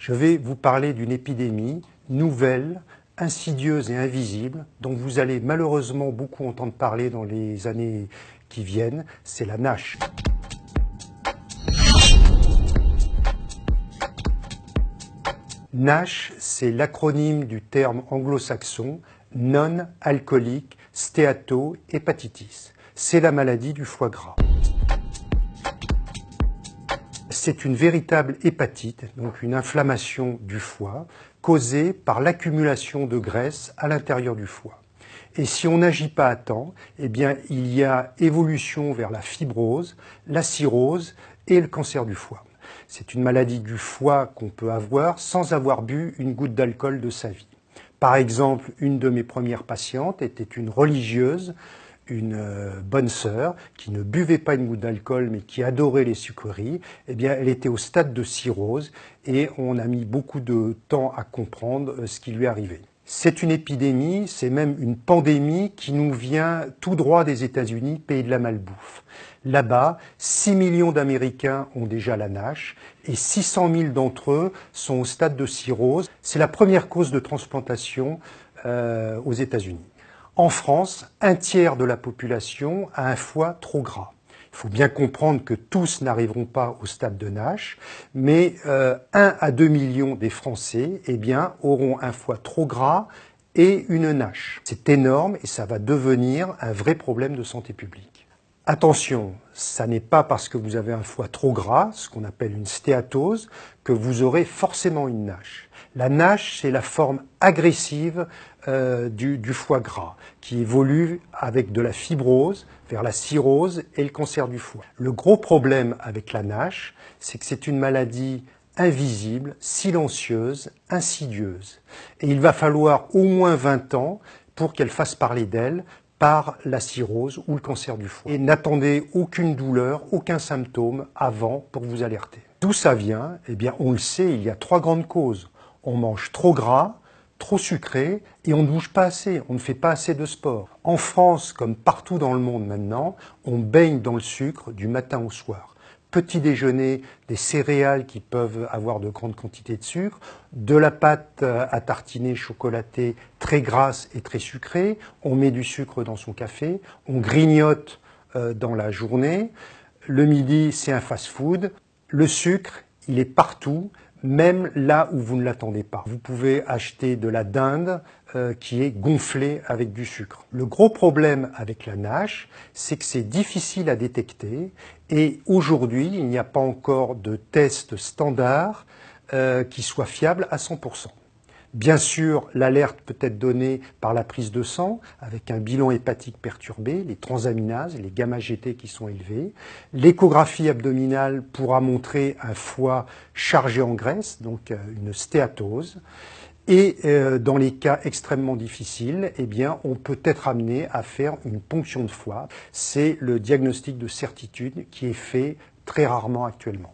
Je vais vous parler d'une épidémie nouvelle, insidieuse et invisible, dont vous allez malheureusement beaucoup entendre parler dans les années qui viennent, c'est la NASH. NASH, c'est l'acronyme du terme anglo-saxon non-alcoolique stéatohépatitis. C'est la maladie du foie gras. C'est une véritable hépatite, donc une inflammation du foie, causée par l'accumulation de graisse à l'intérieur du foie. Et si on n'agit pas à temps, eh bien, il y a évolution vers la fibrose, la cirrhose et le cancer du foie. C'est une maladie du foie qu'on peut avoir sans avoir bu une goutte d'alcool de sa vie. Par exemple, une de mes premières patientes était une religieuse, une bonne sœur qui ne buvait pas une goutte d'alcool mais qui adorait les sucreries. Eh bien, elle était au stade de cirrhose et on a mis beaucoup de temps à comprendre ce qui lui arrivait. C'est une épidémie, c'est même une pandémie qui nous vient tout droit des États-Unis, pays de la malbouffe. Là-bas, 6 millions d'Américains ont déjà la NASH et 600 000 d'entre eux sont au stade de cirrhose. C'est la première cause de transplantation aux États-Unis. En France, un tiers de la population a un foie trop gras. Il faut bien comprendre que tous n'arriveront pas au stade de NASH, mais 1 à 2 millions des Français auront un foie trop gras et une NASH. C'est énorme et ça va devenir un vrai problème de santé publique. Attention, ça n'est pas parce que vous avez un foie trop gras, ce qu'on appelle une stéatose, que vous aurez forcément une NASH. La NASH, c'est la forme agressive du foie gras, qui évolue avec de la fibrose vers la cirrhose et le cancer du foie. Le gros problème avec la NASH, c'est que c'est une maladie invisible, silencieuse, insidieuse. Et il va falloir au moins 20 ans pour qu'elle fasse parler d'elle par la cirrhose ou le cancer du foie. Et n'attendez aucune douleur, aucun symptôme avant pour vous alerter. D'où ça vient? Eh bien, on le sait, il y a 3 grandes causes. On mange trop gras, trop sucré et on ne bouge pas assez, on ne fait pas assez de sport. En France, comme partout dans le monde maintenant, on baigne dans le sucre du matin au soir. Petit déjeuner, des céréales qui peuvent avoir de grandes quantités de sucre, de la pâte à tartiner chocolatée très grasse et très sucrée, on met du sucre dans son café, on grignote dans la journée, le midi c'est un fast-food, le sucre il est partout, même là où vous ne l'attendez pas. Vous pouvez acheter de la dinde qui est gonflée avec du sucre. Le gros problème avec la NASH, c'est que c'est difficile à détecter et aujourd'hui, il n'y a pas encore de test standard qui soit fiable à 100%. Bien sûr, l'alerte peut être donnée par la prise de sang avec un bilan hépatique perturbé, les transaminases, les gamma-GT qui sont élevés. L'échographie abdominale pourra montrer un foie chargé en graisse, donc une stéatose. Et dans les cas extrêmement difficiles, on peut être amené à faire une ponction de foie. C'est le diagnostic de certitude qui est fait très rarement actuellement.